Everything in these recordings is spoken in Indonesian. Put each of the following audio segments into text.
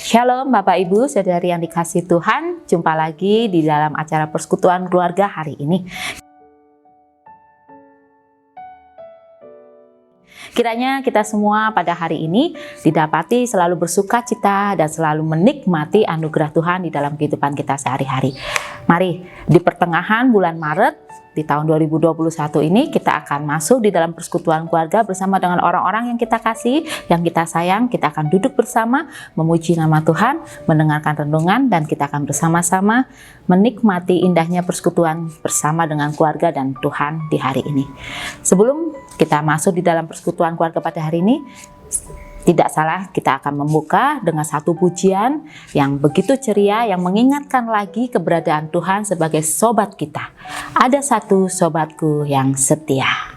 Shalom Bapak Ibu, Saudari yang dikasihi Tuhan. Jumpa lagi di dalam acara Persekutuan Keluarga hari ini. Kiranya kita semua pada hari ini didapati selalu bersuka cita dan selalu menikmati anugerah Tuhan di dalam kehidupan kita sehari-hari. Mari di pertengahan bulan Maret di tahun 2021 ini kita akan masuk di dalam persekutuan keluarga bersama dengan orang-orang yang kita kasih, yang kita sayang. Kita akan duduk bersama, memuji nama Tuhan, mendengarkan renungan, dan kita akan bersama-sama menikmati indahnya persekutuan bersama dengan keluarga dan Tuhan di hari ini. Sebelum kita masuk di dalam persekutuan keluarga pada hari ini, tidak salah kita akan membuka dengan satu pujian yang begitu ceria, yang mengingatkan lagi keberadaan Tuhan sebagai sobat kita. Ada satu sobatku yang setia.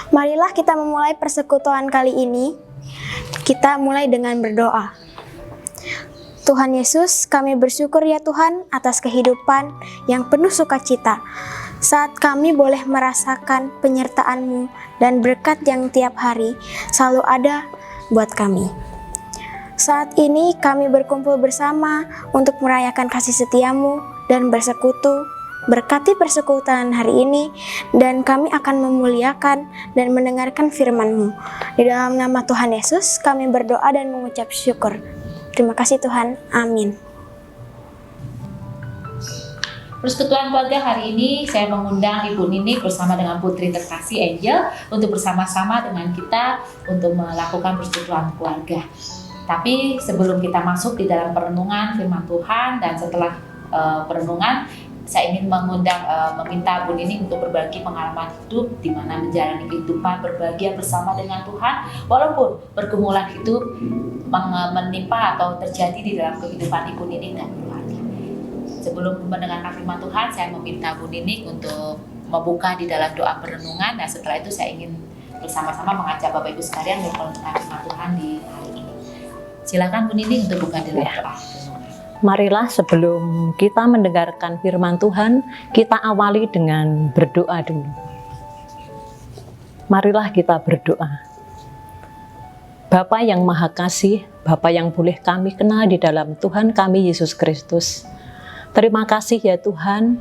Marilah kita memulai persekutuan kali ini. Kita mulai dengan berdoa. Tuhan Yesus, kami bersyukur ya Tuhan atas kehidupan yang penuh sukacita. Saat kami boleh merasakan penyertaan-Mu dan berkat yang tiap hari selalu ada buat kami. Saat ini kami berkumpul bersama untuk merayakan kasih setia-Mu dan bersekutu. Berkati persekutuan hari ini, dan kami akan memuliakan dan mendengarkan firman-Mu. Di dalam nama Tuhan Yesus, kami berdoa dan mengucap syukur. Terima kasih Tuhan. Amin. Persekutuan keluarga hari ini saya mengundang Ibu Ninik bersama dengan Putri terkasih Angel untuk bersama-sama dengan kita untuk melakukan persekutuan keluarga. Tapi sebelum kita masuk di dalam perenungan firman Tuhan dan setelah perenungan, saya ingin meminta Bu Ninik untuk berbagi pengalaman hidup di mana menjalani kehidupan berbahagia bersama dengan Tuhan, walaupun pergumulan hidup menimpa atau terjadi di dalam kehidupan Ibu Ninik dan keluarga. Sebelum mendengarkan firman Tuhan, saya meminta Bu Ninik untuk membuka di dalam doa perenungan, dan setelah itu saya ingin bersama-sama mengajak Bapak Ibu sekalian merenungkan firman Tuhan di hari ini. Silakan Bu Ninik untuk buka di dalam doa perenungan. Marilah sebelum kita mendengarkan firman Tuhan, kita awali dengan berdoa dulu. Marilah kita berdoa. Bapa yang Maha Kasih, Bapa yang boleh kami kenal di dalam Tuhan kami Yesus Kristus. Terima kasih ya Tuhan,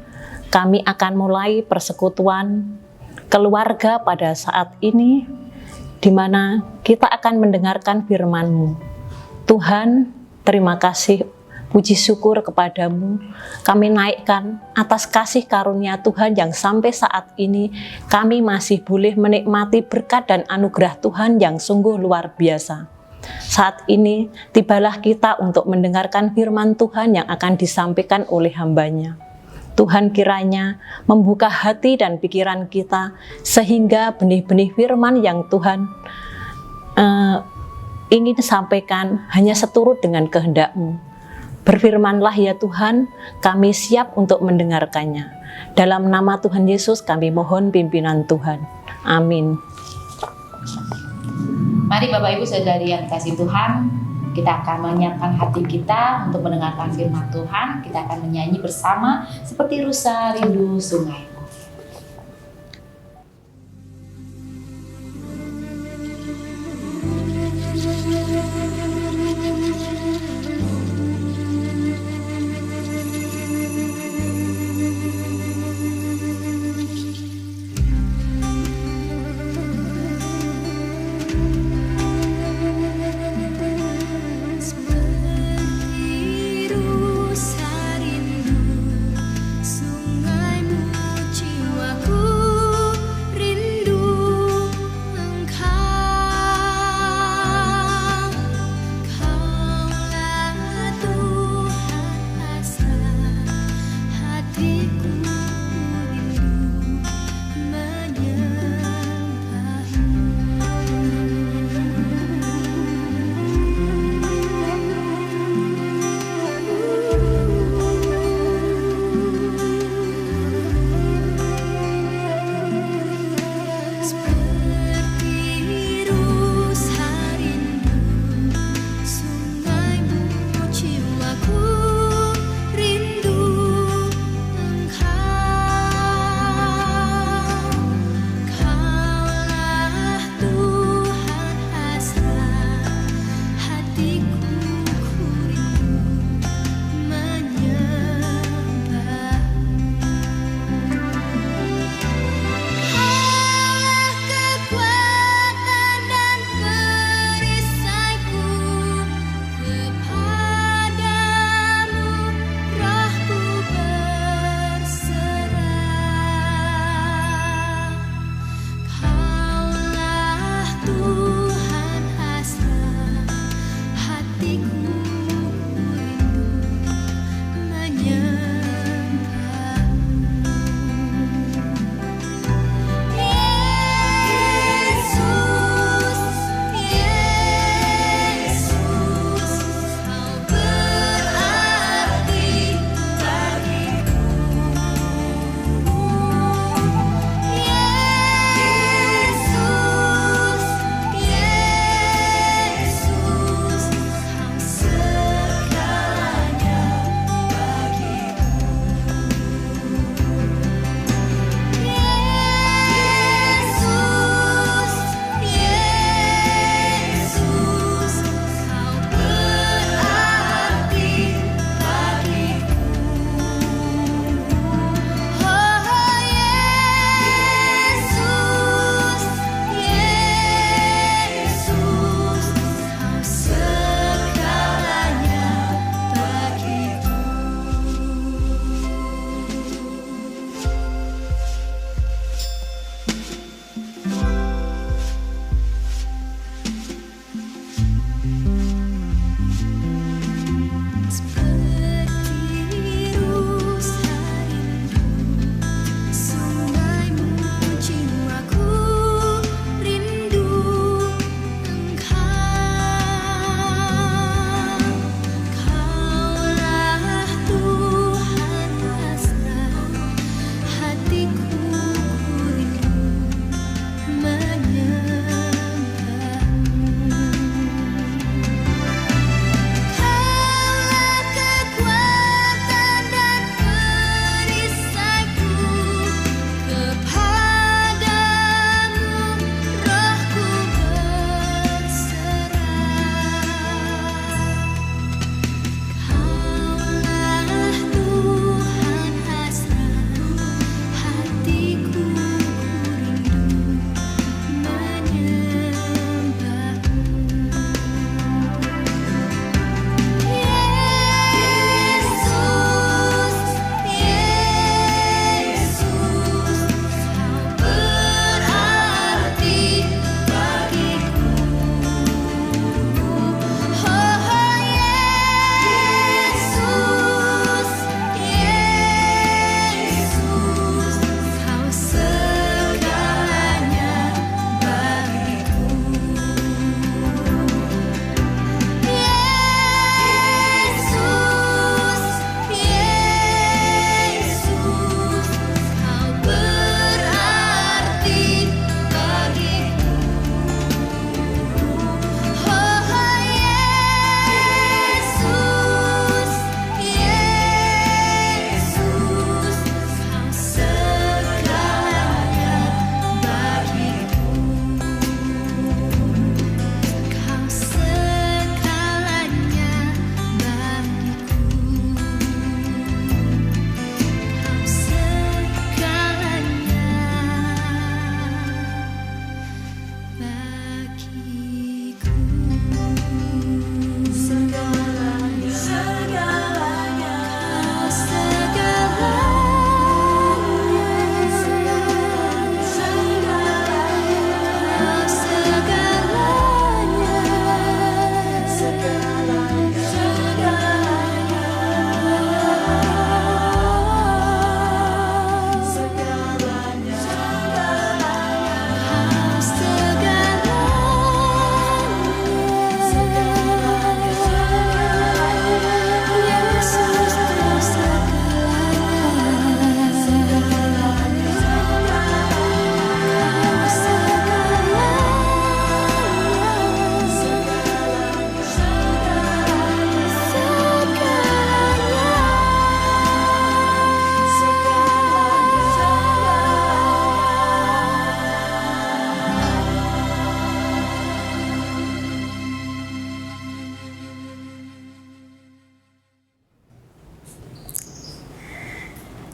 kami akan mulai persekutuan keluarga pada saat ini, di mana kita akan mendengarkan firman-Mu. Tuhan, terima kasih, puji syukur kepadamu, kami naikkan atas kasih karunia Tuhan yang sampai saat ini kami masih boleh menikmati berkat dan anugerah Tuhan yang sungguh luar biasa. Saat ini tibalah kita untuk mendengarkan firman Tuhan yang akan disampaikan oleh hamba-Nya. Tuhan kiranya membuka hati dan pikiran kita sehingga benih-benih firman yang Tuhan ingin sampaikan hanya seturut dengan kehendak-Mu. Berfirmanlah ya Tuhan, kami siap untuk mendengarkannya. Dalam nama Tuhan Yesus kami mohon pimpinan Tuhan. Amin. Mari Bapak Ibu Saudari yang dikasihi Tuhan, kita akan menyiapkan hati kita untuk mendengarkan firman Tuhan. Kita akan menyanyi bersama seperti rusa rindu sungai. Rusa rindu, sungai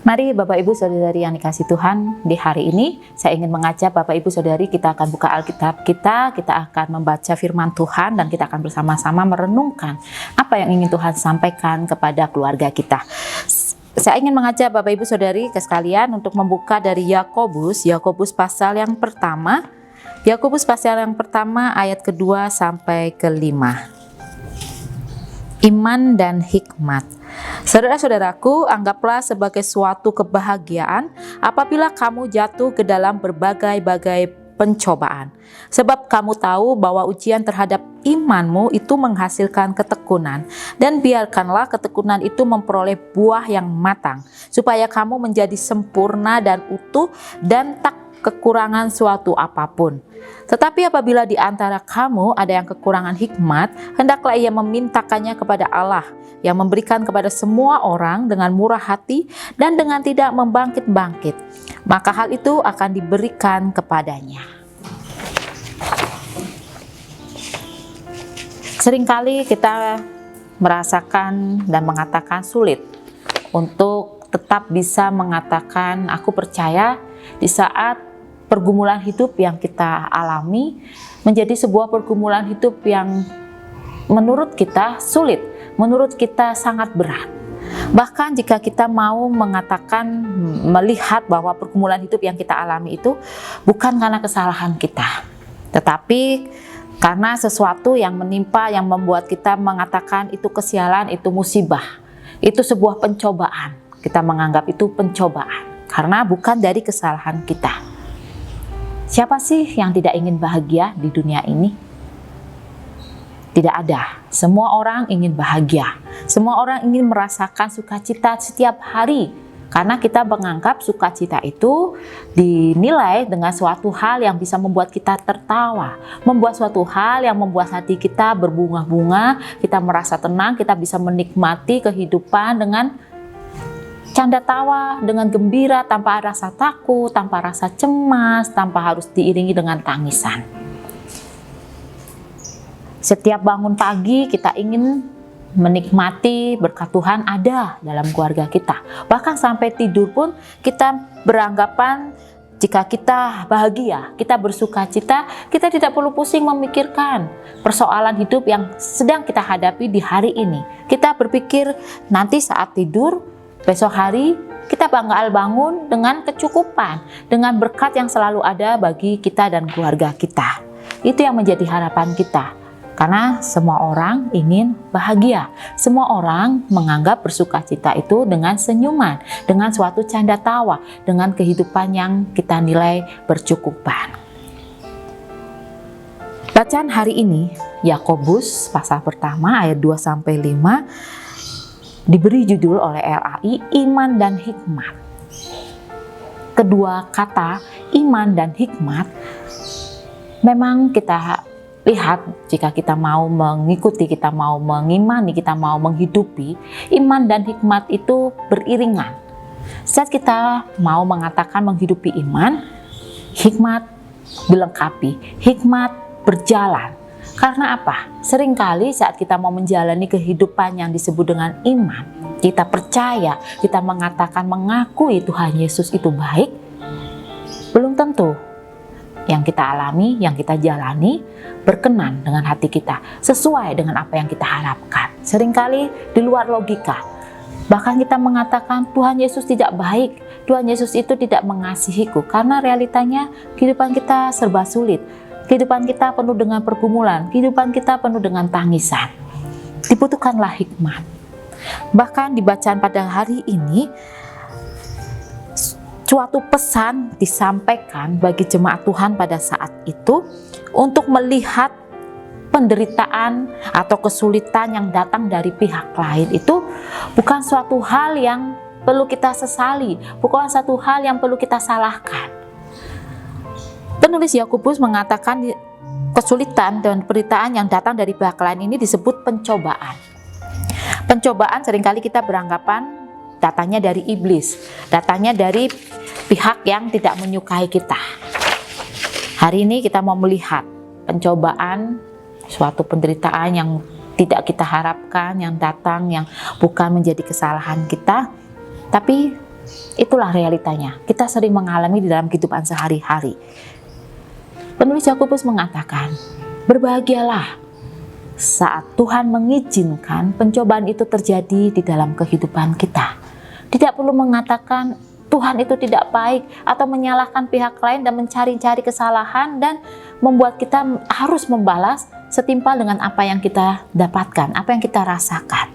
Mari Bapak Ibu Saudari yang dikasih Tuhan, di hari ini saya ingin mengajak Bapak Ibu Saudari, kita akan buka Alkitab kita akan membaca firman Tuhan dan kita akan bersama-sama merenungkan apa yang ingin Tuhan sampaikan kepada keluarga kita. Saya ingin mengajak Bapak Ibu Saudari sekalian untuk membuka dari Yakobus pasal yang pertama. Yakobus pasal yang pertama ayat kedua sampai kelima. Iman dan hikmat. Saudara-saudaraku, anggaplah sebagai suatu kebahagiaan apabila kamu jatuh ke dalam berbagai-bagai pencobaan. Sebab kamu tahu bahwa ujian terhadap imanmu itu menghasilkan ketekunan. Dan biarkanlah ketekunan itu memperoleh buah yang matang, supaya kamu menjadi sempurna dan utuh dan tak kekurangan suatu apapun. Tetapi apabila di antara kamu ada yang kekurangan hikmat, hendaklah ia memintakannya kepada Allah, yang memberikan kepada semua orang dengan murah hati dan dengan tidak membangkit-bangkit. Maka hal itu akan diberikan kepadanya. Seringkali kita merasakan dan mengatakan sulit untuk tetap bisa mengatakan aku percaya di saat pergumulan hidup yang kita alami menjadi sebuah pergumulan hidup yang menurut kita sulit, menurut kita sangat berat. Bahkan jika kita mau mengatakan, melihat bahwa pergumulan hidup yang kita alami itu bukan karena kesalahan kita, tetapi karena sesuatu yang menimpa, yang membuat kita mengatakan itu kesialan, itu musibah, itu sebuah pencobaan. Kita menganggap itu pencobaan karena bukan dari kesalahan kita. Siapa sih yang tidak ingin bahagia di dunia ini? Tidak ada. Semua orang ingin bahagia. Semua orang ingin merasakan sukacita setiap hari. Karena kita menganggap sukacita itu dinilai dengan suatu hal yang bisa membuat kita tertawa. Membuat suatu hal yang membuat hati kita berbunga-bunga. Kita merasa tenang, kita bisa menikmati kehidupan dengan canda tawa, dengan gembira, tanpa rasa takut, tanpa rasa cemas, tanpa harus diiringi dengan tangisan. Setiap bangun pagi kita ingin menikmati berkat Tuhan ada dalam keluarga kita. Bahkan sampai tidur pun kita beranggapan jika kita bahagia, kita bersukacita, kita tidak perlu pusing memikirkan persoalan hidup yang sedang kita hadapi di hari ini. Kita berpikir nanti saat tidur, besok hari kita bakal bangun dengan kecukupan, dengan berkat yang selalu ada bagi kita dan keluarga kita. Itu yang menjadi harapan kita. Karena semua orang ingin bahagia. Semua orang menganggap bersukacita itu dengan senyuman, dengan suatu canda tawa, dengan kehidupan yang kita nilai bercukupan. Bacaan hari ini, Yakobus pasal pertama ayat 2 sampai 5 diberi judul oleh RAI Iman dan Hikmat. Kedua kata iman dan hikmat memang kita lihat jika kita mau mengikuti, kita mau mengimani, kita mau menghidupi, iman dan hikmat itu beriringan. Saat kita mau mengatakan menghidupi iman, hikmat dilengkapi, hikmat berjalan. Karena apa? Seringkali saat kita mau menjalani kehidupan yang disebut dengan iman, kita percaya, kita mengatakan, mengakui Tuhan Yesus itu baik, belum tentu yang kita alami, yang kita jalani berkenan dengan hati kita, sesuai dengan apa yang kita harapkan. Seringkali di luar logika. Bahkan kita mengatakan Tuhan Yesus tidak baik, Tuhan Yesus itu tidak mengasihiku, karena realitanya kehidupan kita serba sulit. Kehidupan kita penuh dengan pergumulan, kehidupan kita penuh dengan tangisan. Dibutuhkanlah hikmat. Bahkan di bacaan pada hari ini, suatu pesan disampaikan bagi jemaat Tuhan pada saat itu untuk melihat penderitaan atau kesulitan yang datang dari pihak lain itu bukan suatu hal yang perlu kita sesali, bukan satu hal yang perlu kita salahkan. Penulis Yakobus mengatakan kesulitan dan penderitaan yang datang dari pihak lain ini disebut pencobaan. Pencobaan seringkali kita beranggapan datangnya dari iblis, datangnya dari pihak yang tidak menyukai kita. Hari ini kita mau melihat pencobaan, suatu penderitaan yang tidak kita harapkan, yang datang, yang bukan menjadi kesalahan kita, tapi Itulah realitanya. Kita sering mengalami di dalam kehidupan sehari-hari. Penulis Yakobus mengatakan, berbahagialah saat Tuhan mengizinkan pencobaan itu terjadi di dalam kehidupan kita. Tidak perlu mengatakan Tuhan itu tidak baik atau menyalahkan pihak lain dan mencari-cari kesalahan dan membuat kita harus membalas setimpal dengan apa yang kita dapatkan, apa yang kita rasakan.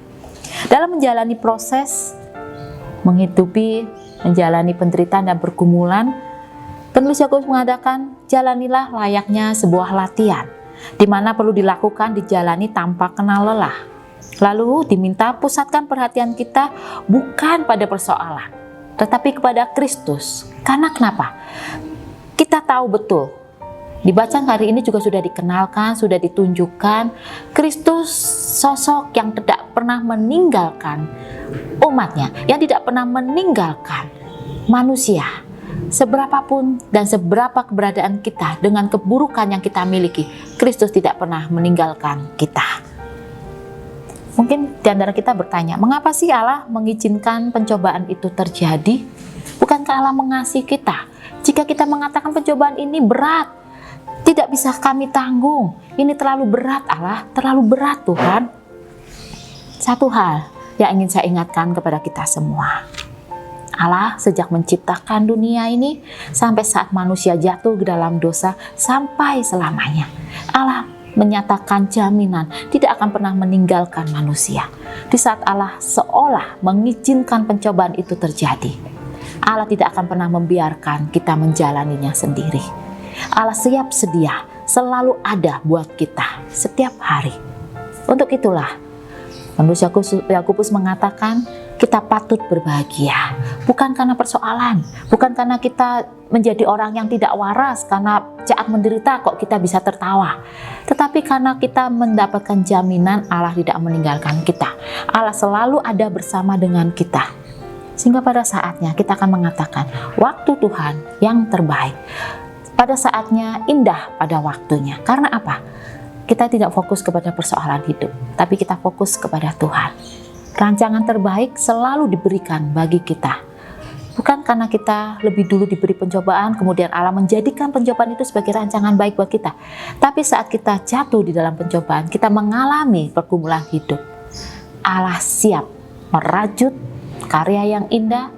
Dalam menjalani proses menghidupi, menjalani penderitaan dan pergumulan, penulis Yakobus mengatakan, jalanilah layaknya sebuah latihan, di mana perlu dilakukan dijalani tanpa kenal lelah. Lalu diminta pusatkan perhatian kita bukan pada persoalan, tetapi kepada Kristus. Karena kenapa? Kita tahu betul, di bacaan hari ini juga sudah dikenalkan, sudah ditunjukkan, Kristus sosok yang tidak pernah meninggalkan umatnya, yang tidak pernah meninggalkan manusia. Seberapapun dan seberapa keberadaan kita dengan keburukan yang kita miliki, Kristus tidak pernah meninggalkan kita. Mungkin di antara kita bertanya, mengapa sih Allah mengizinkan pencobaan itu terjadi? Bukankah Allah mengasihi kita? Jika kita mengatakan pencobaan ini berat, tidak bisa kami tanggung, ini terlalu berat Allah, terlalu berat Tuhan. Satu hal yang ingin saya ingatkan kepada kita semua. Allah sejak menciptakan dunia ini sampai saat manusia jatuh ke dalam dosa sampai selamanya, Allah menyatakan jaminan tidak akan pernah meninggalkan manusia. Di saat Allah seolah mengizinkan pencobaan itu terjadi, Allah tidak akan pernah membiarkan kita menjalaninya sendiri. Allah siap sedia, selalu ada buat kita setiap hari. Untuk itulah penulis Yakobus mengatakan, kita patut berbahagia, bukan karena persoalan, bukan karena kita menjadi orang yang tidak waras, karena saat menderita kok kita bisa tertawa, tetapi karena kita mendapatkan jaminan Allah tidak meninggalkan kita. Allah selalu ada bersama dengan kita, sehingga pada saatnya kita akan mengatakan, waktu Tuhan yang terbaik, pada saatnya indah pada waktunya. Karena apa? Kita tidak fokus kepada persoalan hidup, tapi kita fokus kepada Tuhan. Rancangan terbaik selalu diberikan bagi kita. Bukan karena kita lebih dulu diberi pencobaan, kemudian Allah menjadikan pencobaan itu sebagai rancangan baik buat kita. Tapi saat kita jatuh di dalam pencobaan, kita mengalami pergumulan hidup, Allah siap merajut karya yang indah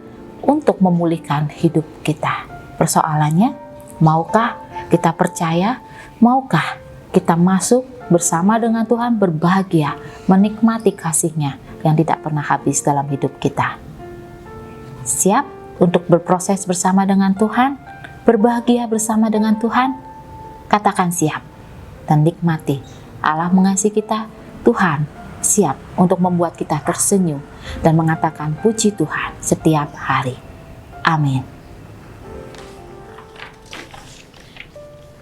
untuk memulihkan hidup kita. Persoalannya, maukah kita percaya? Maukah kita masuk bersama dengan Tuhan, berbahagia, menikmati kasih-Nya yang tidak pernah habis dalam hidup kita? Siap untuk berproses bersama dengan Tuhan, berbahagia bersama dengan Tuhan? Katakan siap dan nikmati. Allah mengasihi kita, Tuhan siap untuk membuat kita tersenyum dan mengatakan puji Tuhan setiap hari. Amin.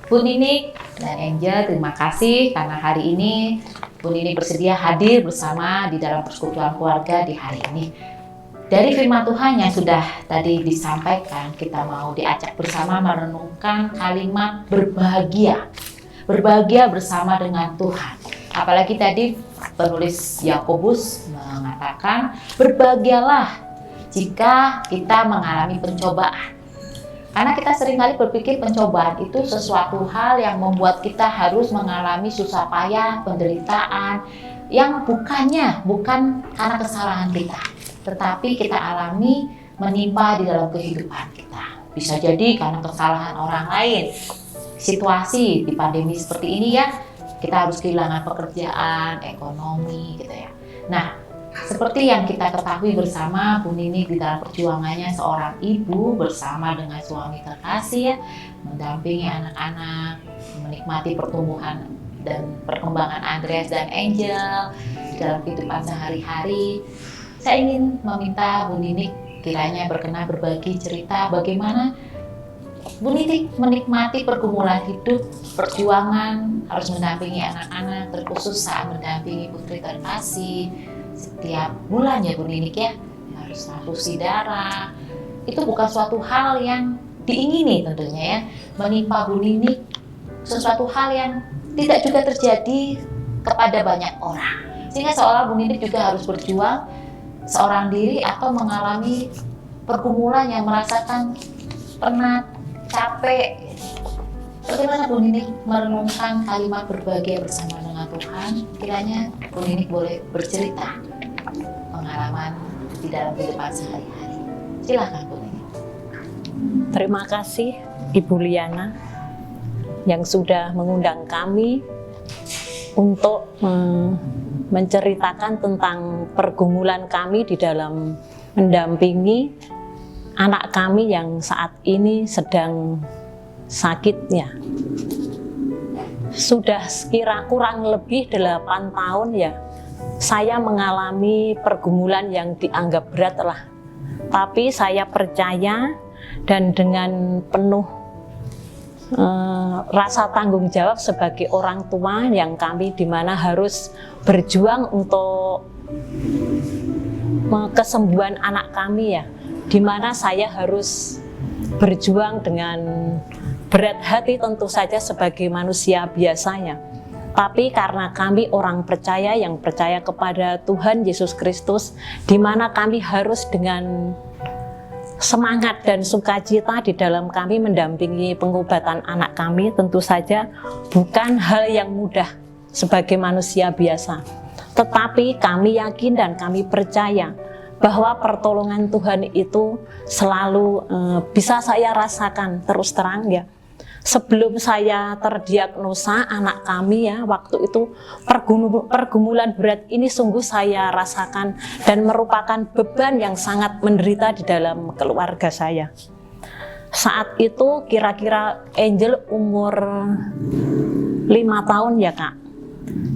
Bu Ninik dan Angel, terima kasih karena hari ini Bu Ninik bersedia hadir bersama di dalam persekutuan keluarga di hari ini. Dari firman Tuhan yang sudah tadi disampaikan, kita mau diajak bersama merenungkan kalimat berbahagia. Berbahagia bersama dengan Tuhan. Apalagi tadi penulis Yakobus mengatakan, berbahagialah jika kita mengalami pencobaan. Karena kita seringkali berpikir pencobaan itu sesuatu hal yang membuat kita harus mengalami susah payah, penderitaan, yang bukan karena kesalahan kita, tetapi kita alami menimpa di dalam kehidupan kita. Bisa jadi karena kesalahan orang lain. Situasi di pandemi seperti ini ya, kita harus kehilangan pekerjaan, ekonomi gitu ya. Nah, seperti yang kita ketahui bersama, Bu Ninik di dalam perjuangannya seorang ibu bersama dengan suami kekasih ya, mendampingi anak-anak, menikmati pertumbuhan dan perkembangan Andreas dan Angel dalam kehidupan sehari-hari. Saya ingin meminta Bu Ninik kiranya berkenan berbagi cerita bagaimana Bu Ninik menikmati pergumulan hidup, perjuangan, harus mendampingi anak-anak, terkhusus saat mendampingi putri terkasih. Setiap bulan ya Bu Ninik ya, harus transfusi darah. Itu bukan suatu hal yang diingini tentunya ya. Menimpa Bu Ninik sesuatu hal yang tidak juga terjadi kepada banyak orang. Sehingga seolah Bu Ninik juga harus berjuang seorang diri atau mengalami pergumulan, yang merasakan penat, capek, bagaimana Bu Ninik merenungkan kalimat berbahagia bersama dengan Tuhan? Kiranya Bu Ninik boleh bercerita pengalaman di dalam kehidupan sehari-hari. Silakan Bu Ninik. Terima kasih Ibu Liana yang sudah mengundang kami untuk menceritakan tentang pergumulan kami di dalam mendampingi anak kami yang saat ini sedang sakitnya. Sudah sekira kurang lebih 8 tahun ya, saya mengalami pergumulan yang dianggap berat lah. Tapi saya percaya dan dengan penuh rasa tanggung jawab sebagai orang tua yang kami dimana harus berjuang untuk kesembuhan anak kami ya, dimana saya harus berjuang dengan berat hati tentu saja sebagai manusia biasanya. Tapi karena kami orang percaya yang percaya kepada Tuhan Yesus Kristus, dimana kami harus dengan semangat dan sukacita di dalam kami mendampingi pengobatan anak kami, tentu saja bukan hal yang mudah sebagai manusia biasa. Tetapi kami yakin dan kami percaya bahwa pertolongan Tuhan itu selalu bisa saya rasakan. Terus terang ya, sebelum saya terdiagnosa anak kami ya, waktu itu pergumulan berat ini sungguh saya rasakan dan merupakan beban yang sangat menderita di dalam keluarga saya. Saat itu kira-kira Angel umur 5 tahun ya Kak.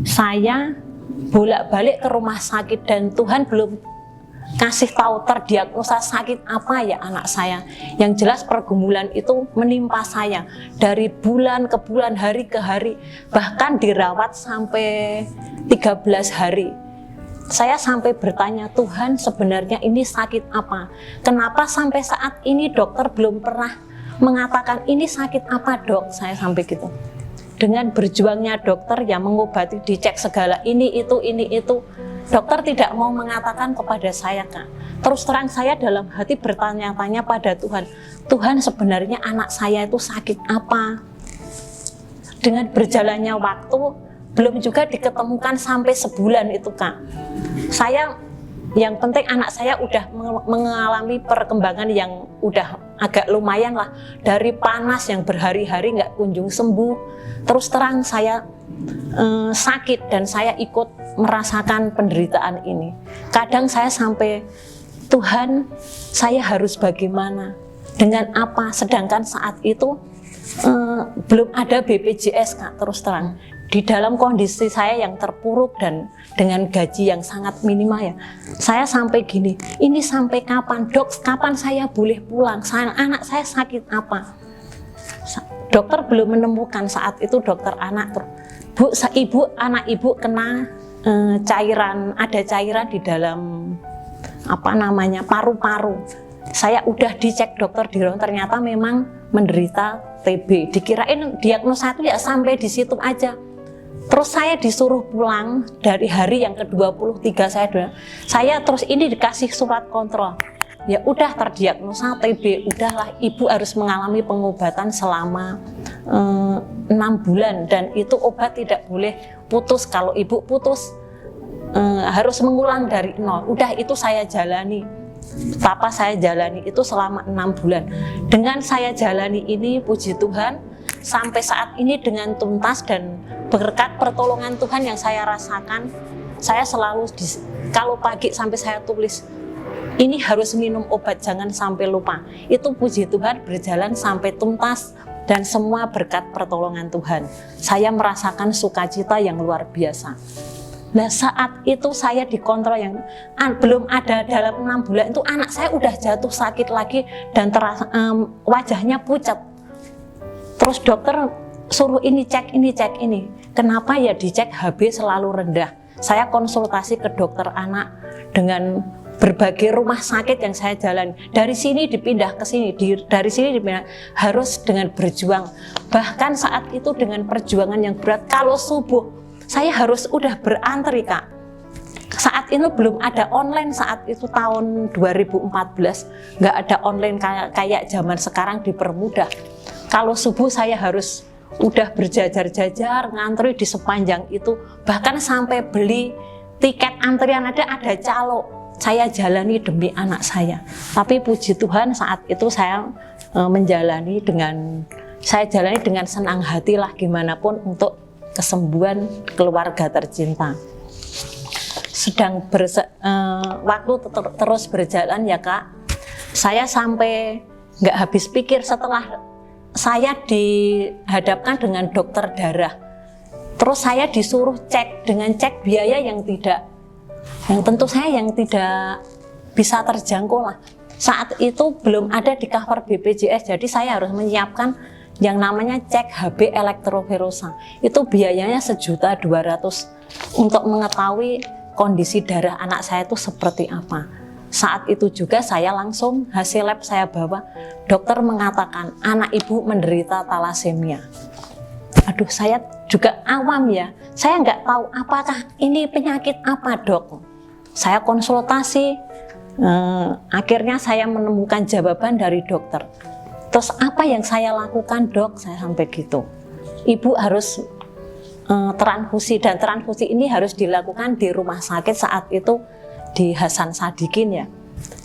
Saya bolak-balik ke rumah sakit dan Tuhan belum kasih tahu terdiagnosa sakit apa ya anak saya. Yang jelas pergumulan itu menimpa saya dari bulan ke bulan, hari ke hari, bahkan dirawat sampai 13 hari. Saya sampai bertanya, Tuhan sebenarnya ini sakit apa? Kenapa sampai saat ini dokter belum pernah mengatakan ini sakit apa dok? Saya sampai gitu. Dengan berjuangnya dokter yang mengobati, dicek segala ini itu. Dokter tidak mau mengatakan kepada saya Kak. Terus terang saya dalam hati bertanya-tanya pada Tuhan, Tuhan sebenarnya anak saya itu sakit apa? Dengan berjalannya waktu belum juga diketemukan sampai sebulan itu Kak. Saya yang penting anak saya udah mengalami perkembangan yang udah agak lumayan lah. Dari panas yang berhari-hari nggak kunjung sembuh. Terus terang saya sakit dan saya ikut merasakan penderitaan ini. Kadang saya sampai, Tuhan saya harus bagaimana, dengan apa, sedangkan saat itu belum ada BPJS Kak, terus terang. Di dalam kondisi saya yang terpuruk dan dengan gaji yang sangat minimal ya, saya sampai gini, ini sampai kapan dok, kapan saya boleh pulang, anak saya sakit apa? Dokter belum menemukan saat itu, dokter anak, Bu, anak ibu kena cairan, ada cairan di dalam paru-paru. Saya udah dicek dokter di ruang, ternyata memang menderita TB. Dikirain diagnosa itu ya sampai di situ aja. Terus saya disuruh pulang dari hari yang ke-23 saya terus ini dikasih surat kontrol. Ya udah terdiagnosa TB, udahlah ibu harus mengalami pengobatan selama 6 bulan dan itu obat tidak boleh putus. Kalau ibu putus harus mengulang dari nol. Udah itu saya jalani. Betapa saya jalani itu selama 6 bulan. Dengan saya jalani ini, puji Tuhan, sampai saat ini dengan tuntas dan berkat pertolongan Tuhan yang saya rasakan, saya selalu kalau pagi sampai saya tulis, ini harus minum obat, jangan sampai lupa. Itu puji Tuhan berjalan sampai tuntas dan semua berkat pertolongan Tuhan. Saya merasakan sukacita yang luar biasa. Nah saat itu saya dikontrol yang belum ada dalam 6 bulan itu anak saya udah jatuh sakit lagi dan wajahnya pucat. Terus dokter suruh ini cek ini. Kenapa ya dicek HB selalu rendah. Saya konsultasi ke dokter anak dengan berbagai rumah sakit yang saya jalan. Dari sini dipindah ke sini, dari sini dipindah. Harus dengan berjuang. Bahkan saat itu dengan perjuangan yang berat. Kalau subuh saya harus udah berantri Kak. saat itu belum ada online, saat itu tahun 2014 nggak ada online kayak zaman sekarang dipermudah. Kalau subuh saya harus udah berjajar-jajar ngantri di sepanjang itu, bahkan sampai beli tiket antrian ada calo. Saya jalani demi anak saya. Tapi puji Tuhan saat itu saya menjalani dengan senang hati lah gimana pun untuk kesembuhan keluarga tercinta. Sedang waktu terus berjalan ya Kak, saya sampai nggak habis pikir setelah saya dihadapkan dengan dokter darah. Terus saya disuruh cek dengan cek biaya yang tentu saya tidak bisa terjangkau lah. Saat itu belum ada di cover BPJS, jadi saya harus menyiapkan yang namanya cek HB elektrovirusa. Itu biayanya 1.200.000 untuk mengetahui kondisi darah anak saya itu seperti apa. Saat itu juga saya langsung hasil lab saya bawa, dokter mengatakan anak ibu menderita talasemia. Aduh, saya juga awam ya, saya nggak tahu apakah ini penyakit apa dok. Saya konsultasi, akhirnya saya menemukan jawaban dari dokter. Terus apa yang saya lakukan dok? Saya sampai gitu. Ibu harus transfusi, dan transfusi ini harus dilakukan di rumah sakit saat itu di Hasan Sadikin ya.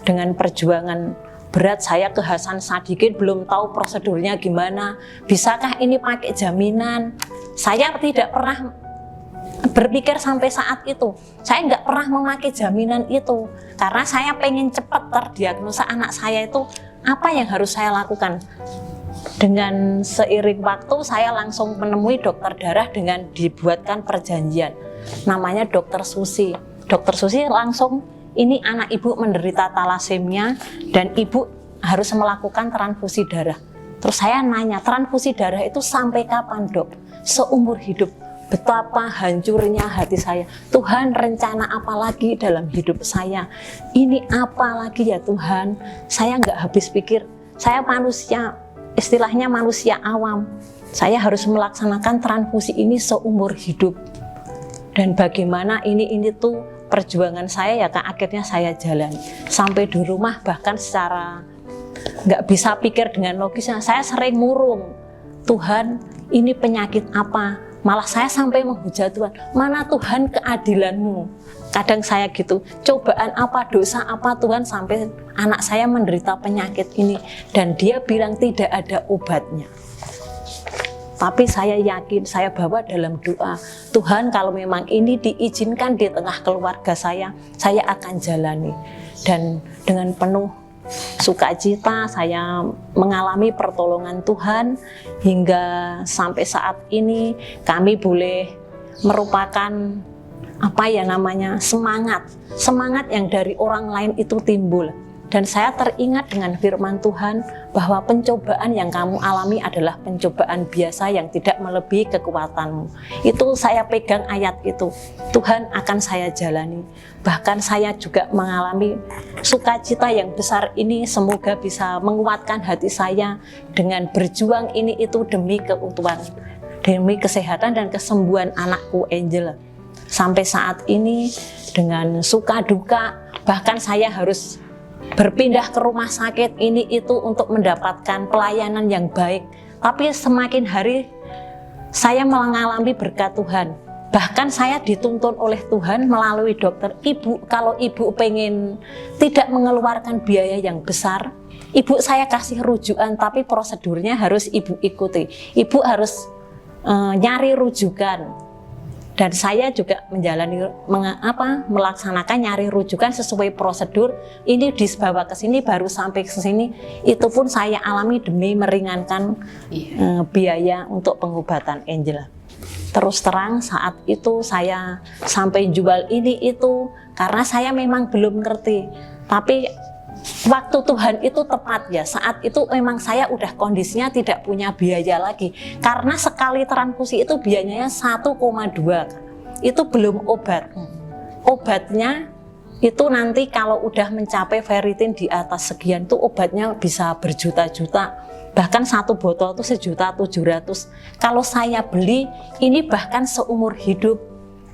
Dengan perjuangan berat saya ke Hasan Sadikin, belum tahu prosedurnya gimana, bisakah ini pakai jaminan. Saya tidak pernah berpikir sampai saat itu, saya nggak pernah memakai jaminan itu, karena saya pengen cepat terdiagnosa anak saya itu apa yang harus saya lakukan. Dengan seiring waktu saya langsung menemui dokter darah dengan dibuatkan perjanjian, namanya Dokter Susi. Dokter Susi langsung, ini anak ibu menderita talasemia dan ibu harus melakukan transfusi darah. Terus saya nanya, transfusi darah itu sampai kapan dok? Seumur hidup. Betapa hancurnya hati saya. Tuhan, rencana apa lagi dalam hidup saya? Ini apa lagi ya Tuhan? Saya nggak habis pikir. Saya manusia, istilahnya manusia awam. Saya harus melaksanakan transfusi ini seumur hidup. Dan bagaimana ini tuh perjuangan saya ya Kak, akhirnya saya jalan. Sampai di rumah bahkan secara nggak bisa pikir dengan logisnya, saya sering murung. Tuhan, ini penyakit apa? Malah saya sampai menghujat Tuhan, mana Tuhan keadilanmu? Kadang saya gitu, cobaan apa, dosa apa Tuhan sampai anak saya menderita penyakit ini. Dan dia bilang tidak ada obatnya. Tapi saya yakin, saya bawa dalam doa, Tuhan kalau memang ini diizinkan di tengah keluarga saya akan jalani. Dan dengan penuh sukacita saya mengalami pertolongan Tuhan hingga sampai saat ini kami boleh merupakan apa ya namanya semangat yang dari orang lain itu timbul. Dan saya teringat dengan firman Tuhan bahwa pencobaan yang kamu alami adalah pencobaan biasa yang tidak melebihi kekuatanmu. Itu saya pegang ayat itu. Tuhan akan saya jalani. Bahkan saya juga mengalami sukacita yang besar ini, semoga bisa menguatkan hati saya dengan berjuang ini itu demi keutuhan, demi kesehatan dan kesembuhan anakku Angel. Sampai saat ini dengan suka duka, bahkan saya harus berpindah ke rumah sakit ini itu untuk mendapatkan pelayanan yang baik. Tapi semakin hari saya mengalami berkat Tuhan. Bahkan saya dituntun oleh Tuhan melalui dokter. Ibu, kalau ibu pengen tidak mengeluarkan biaya yang besar, ibu saya kasih rujukan, tapi prosedurnya harus ibu ikuti. Ibu harus nyari rujukan. Dan saya juga menjalani melaksanakan nyari rujukan sesuai prosedur. Ini dibawa ke sini, baru sampai ke sini. Itu pun saya alami demi meringankan biaya untuk pengobatan Angel. Terus terang saat itu saya sampai jual ini itu karena saya memang belum ngerti. Tapi waktu Tuhan itu tepat ya, saat itu memang saya udah kondisinya tidak punya biaya lagi. Karena sekali transfusi itu biayanya 1,2, itu belum obat. Obatnya itu nanti kalau udah mencapai ferritin di atas sekian tuh obatnya bisa berjuta-juta. Bahkan satu botol itu 1.700.000. Kalau saya beli ini bahkan seumur hidup.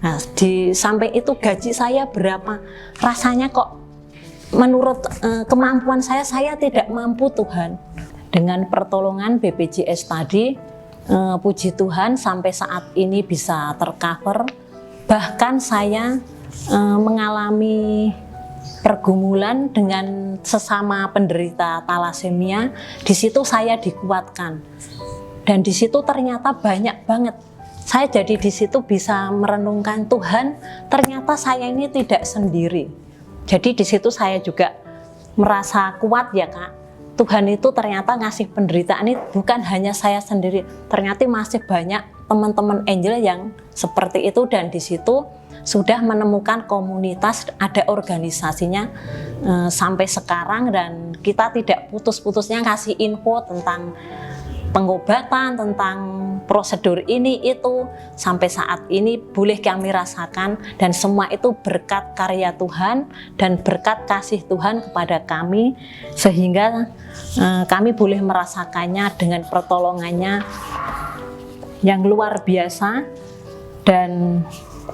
Nah, di samping itu gaji saya berapa? Rasanya kok menurut kemampuan saya tidak mampu Tuhan. Dengan pertolongan BPJS tadi, puji Tuhan sampai saat ini bisa tercover. Bahkan saya mengalami pergumulan dengan sesama penderita talasemia. Di situ saya dikuatkan. Dan di situ ternyata banyak banget. Saya jadi di situ bisa merenungkan Tuhan, ternyata saya ini tidak sendiri. Jadi di situ saya juga merasa kuat ya Kak. Tuhan itu ternyata ngasih penderitaan ini bukan hanya saya sendiri. Ternyata masih banyak teman-teman angel yang seperti itu, dan di situ sudah menemukan komunitas, ada organisasinya sampai sekarang, dan kita tidak putus-putusnya kasih info tentang pengobatan, tentang prosedur ini itu sampai saat ini boleh kami rasakan, dan semua itu berkat karya Tuhan dan berkat kasih Tuhan kepada kami, sehingga kami boleh merasakannya dengan pertolongannya yang luar biasa. Dan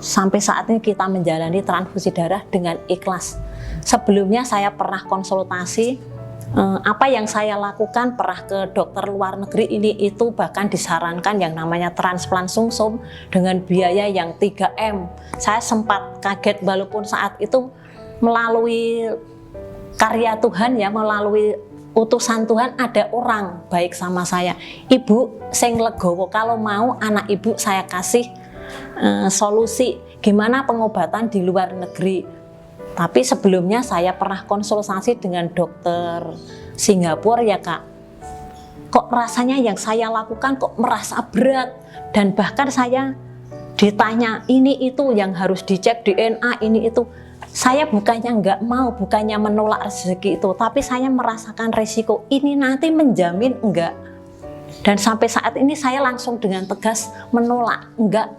sampai saat ini kita menjalani transfusi darah dengan ikhlas. Sebelumnya saya pernah konsultasi, apa yang saya lakukan, pernah ke dokter luar negeri ini itu, bahkan disarankan yang namanya transplant sungsum dengan biaya yang 3M. Saya sempat kaget, walaupun saat itu melalui karya Tuhan ya, melalui utusan Tuhan, ada orang baik sama saya. Ibu sing legowo, kalau mau anak ibu saya kasih solusi gimana pengobatan di luar negeri. Tapi sebelumnya saya pernah konsultasi dengan dokter Singapura ya Kak. Kok rasanya yang saya lakukan kok merasa berat, dan bahkan saya ditanya ini itu yang harus dicek DNA ini itu. Saya bukannya nggak mau, bukannya menolak rezeki itu, tapi saya merasakan resiko ini nanti menjamin enggak. Dan sampai saat ini saya langsung dengan tegas menolak, enggak.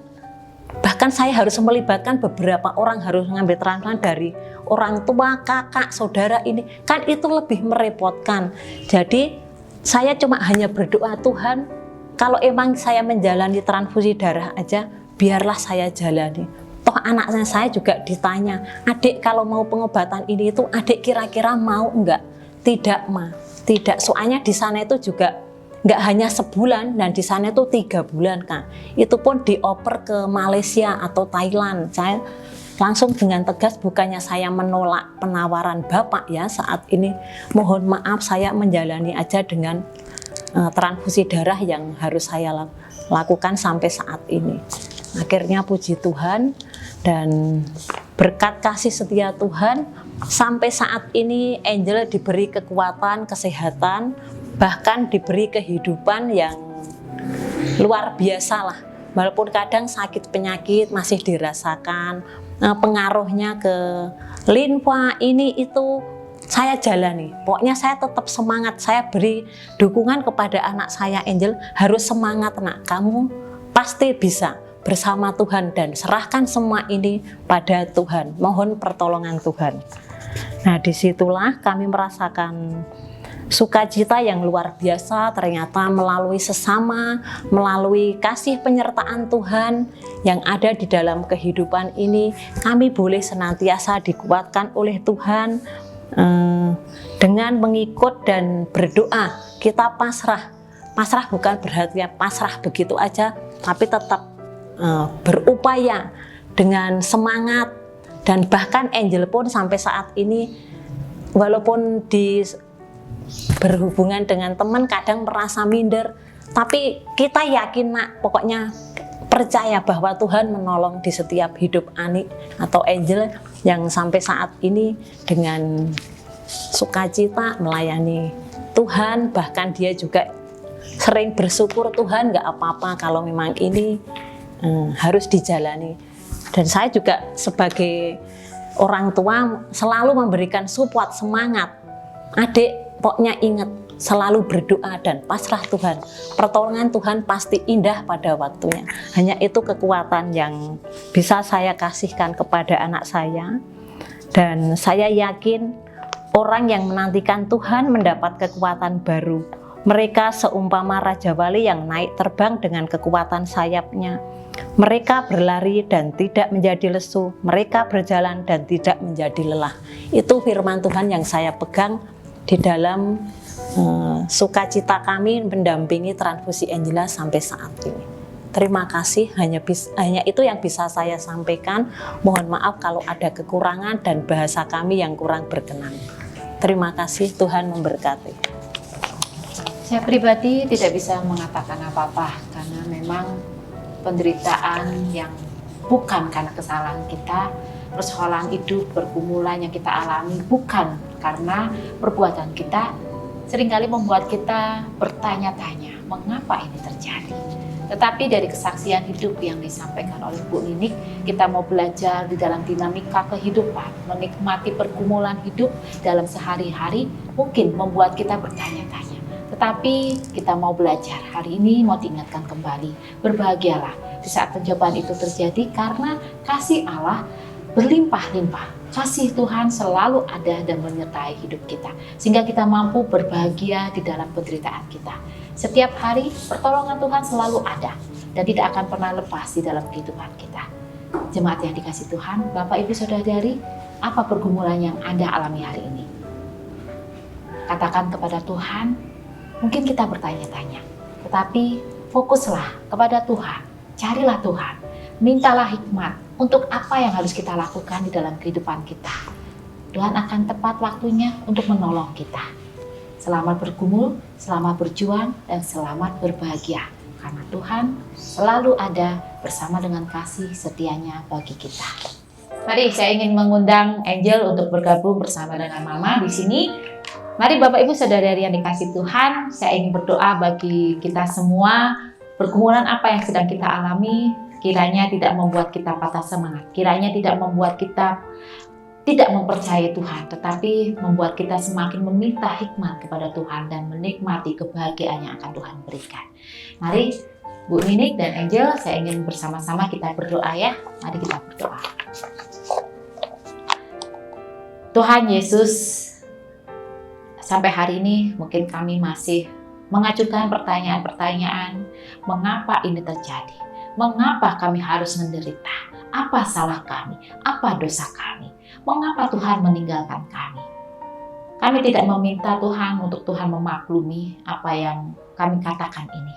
Bahkan saya harus melibatkan beberapa orang, harus mengambil transplant dari orang tua, kakak, saudara ini. Kan itu lebih merepotkan. Jadi saya cuma hanya berdoa, Tuhan, kalau emang saya menjalani transfusi darah aja, biarlah saya jalani. Toh anaknya saya juga ditanya, adik kalau mau pengobatan ini itu, adik kira-kira mau enggak? Tidak, Ma. Tidak, soalnya di sana itu juga nggak hanya sebulan, dan di sana itu 3 bulan Kak. Itu pun dioper ke Malaysia atau Thailand. Saya langsung dengan tegas, bukannya saya menolak penawaran Bapak ya saat ini. Mohon maaf, saya menjalani aja dengan transfusi darah yang harus saya lakukan sampai saat ini. Akhirnya puji Tuhan, dan berkat kasih setia Tuhan sampai saat ini Angel diberi kekuatan, kesehatan, bahkan diberi kehidupan yang luar biasa lah. Walaupun kadang sakit penyakit masih dirasakan, pengaruhnya ke limfa ini itu saya jalani. Pokoknya saya tetap semangat, saya beri dukungan kepada anak saya Angel, harus semangat nak, kamu pasti bisa bersama Tuhan, dan serahkan semua ini pada Tuhan. Mohon pertolongan Tuhan. Nah, disitulah kami merasakan sukacita yang luar biasa, ternyata melalui sesama, melalui kasih penyertaan Tuhan yang ada di dalam kehidupan ini, kami boleh senantiasa dikuatkan oleh Tuhan dengan mengikut dan berdoa. Kita pasrah bukan berarti pasrah begitu aja, tapi tetap berupaya dengan semangat. Dan bahkan Angel pun sampai saat ini, walaupun berhubungan dengan teman kadang merasa minder, tapi kita yakin nak, pokoknya percaya bahwa Tuhan menolong di setiap hidup Ani atau Angel yang sampai saat ini dengan sukacita melayani Tuhan. Bahkan dia juga sering bersyukur, Tuhan nggak apa-apa kalau memang ini harus dijalani. Dan saya juga sebagai orang tua selalu memberikan support, semangat. Adik, pokoknya ingat, selalu berdoa dan pasrah Tuhan. Pertolongan Tuhan pasti indah pada waktunya. Hanya itu kekuatan yang bisa saya kasihkan kepada anak saya. Dan saya yakin orang yang menantikan Tuhan mendapat kekuatan baru. Mereka seumpama Raja Wali yang naik terbang dengan kekuatan sayapnya. Mereka berlari dan tidak menjadi lesu, mereka berjalan dan tidak menjadi lelah. Itu firman Tuhan yang saya pegang di dalam sukacita kami mendampingi transfusi Angela sampai saat ini. Terima kasih, hanya itu yang bisa saya sampaikan. Mohon maaf kalau ada kekurangan dan bahasa kami yang kurang berkenan. Terima kasih, Tuhan memberkati. Saya pribadi tidak bisa mengatakan apa-apa karena memang penderitaan yang bukan karena kesalahan kita, persoalan hidup, pergumulan yang kita alami bukan karena perbuatan kita, seringkali membuat kita bertanya-tanya mengapa ini terjadi. Tetapi dari kesaksian hidup yang disampaikan oleh Bu Ninik, kita mau belajar di dalam dinamika kehidupan, menikmati pergumulan hidup dalam sehari-hari mungkin membuat kita bertanya-tanya. Tetapi kita mau belajar, hari ini mau diingatkan kembali, berbahagialah di saat pencobaan itu terjadi karena kasih Allah berlimpah-limpah. Kasih Tuhan selalu ada dan menyertai hidup kita, sehingga kita mampu berbahagia di dalam penderitaan kita. Setiap hari pertolongan Tuhan selalu ada dan tidak akan pernah lepas di dalam kehidupan kita. Jemaat yang dikasih Tuhan, Bapak Ibu Saudari, apa pergumulan yang Anda alami hari ini? Katakan kepada Tuhan. Mungkin kita bertanya-tanya, tetapi fokuslah kepada Tuhan, carilah Tuhan, mintalah hikmat untuk apa yang harus kita lakukan di dalam kehidupan kita. Tuhan akan tepat waktunya untuk menolong kita. Selamat bergumul, selamat berjuang, dan selamat berbahagia. Karena Tuhan selalu ada bersama dengan kasih setianya bagi kita. Mari saya ingin mengundang Angel untuk bergabung bersama dengan Mama di sini. Mari Bapak Ibu Saudari yang dikasih Tuhan, saya ingin berdoa bagi kita semua. Pergumulan apa yang sedang kita alami, kiranya tidak membuat kita patah semangat, kiranya tidak membuat kita tidak mempercayai Tuhan, tetapi membuat kita semakin meminta hikmat kepada Tuhan dan menikmati kebahagiaan yang akan Tuhan berikan. Mari Bu Ninik dan Angel, saya ingin bersama-sama kita berdoa ya. Mari kita berdoa. Tuhan Yesus, sampai hari ini mungkin kami masih mengajukan pertanyaan-pertanyaan, mengapa ini terjadi? Mengapa kami harus menderita? Apa salah kami? Apa dosa kami? Mengapa Tuhan meninggalkan kami? Kami tidak meminta Tuhan untuk Tuhan memaklumi apa yang kami katakan ini.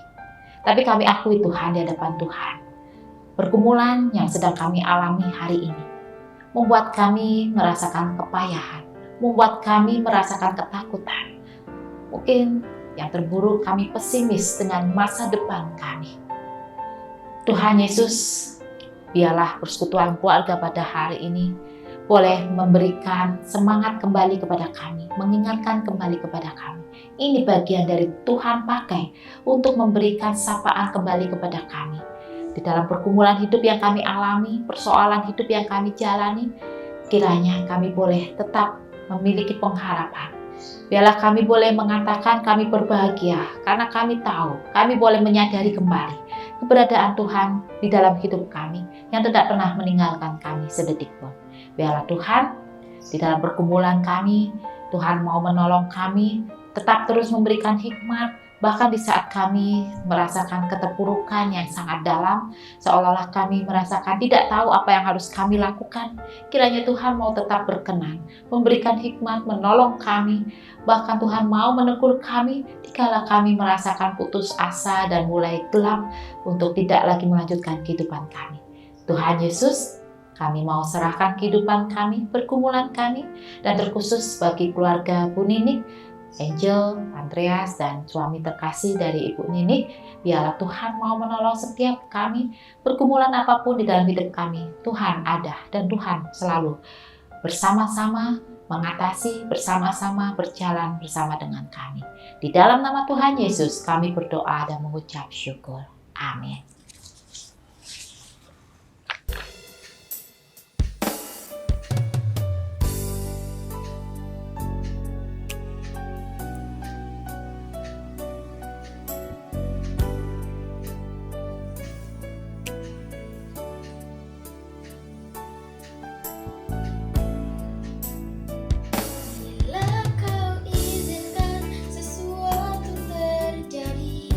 Tapi kami akui Tuhan di hadapan Tuhan. Pergumulan yang sedang kami alami hari ini membuat kami merasakan kepayahan, membuat kami merasakan ketakutan. Mungkin yang terburuk kami pesimis dengan masa depan kami. Tuhan Yesus, biarlah persekutuan keluarga pada hari ini boleh memberikan semangat kembali kepada kami, mengingatkan kembali kepada kami. Ini bagian dari Tuhan pakai untuk memberikan sapaan kembali kepada kami. Di dalam pergumulan hidup yang kami alami, persoalan hidup yang kami jalani, kiranya kami boleh tetap memiliki pengharapan. Biarlah kami boleh mengatakan kami berbahagia karena kami tahu kami boleh menyadari kembali keberadaan Tuhan di dalam hidup kami yang tidak pernah meninggalkan kami sedetik pun. Biarlah Tuhan di dalam pergumulan kami, Tuhan mau menolong kami, tetap terus memberikan hikmat, bahkan di saat kami merasakan keterpurukan yang sangat dalam, seolah-olah kami merasakan tidak tahu apa yang harus kami lakukan. Kiranya Tuhan mau tetap berkenan, memberikan hikmat, menolong kami. Bahkan Tuhan mau menegur kami dikala kami merasakan putus asa dan mulai gelap untuk tidak lagi melanjutkan kehidupan kami. Tuhan Yesus, kami mau serahkan kehidupan kami, pergumulan kami, dan terkhusus bagi keluarga Bu Ninik, Angel, Andreas, dan suami terkasih dari Ibu Ninik. Biarlah Tuhan mau menolong setiap kami, pergumulan apapun di dalam hidup kami. Tuhan ada dan Tuhan selalu bersama-sama mengatasi, bersama-sama berjalan bersama dengan kami. Di dalam nama Tuhan Yesus kami berdoa dan mengucap syukur. Amin. Bila kau izinkan sesuatu terjadi,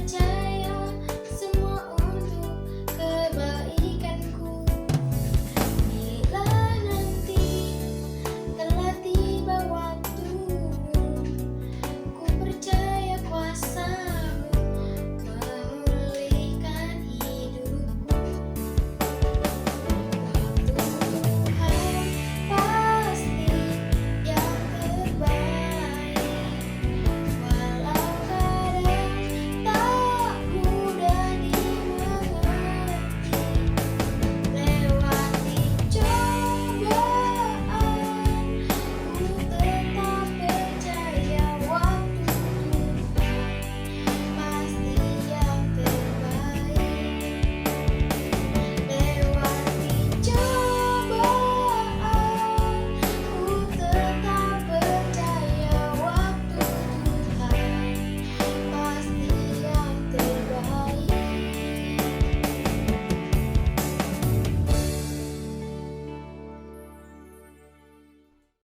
saja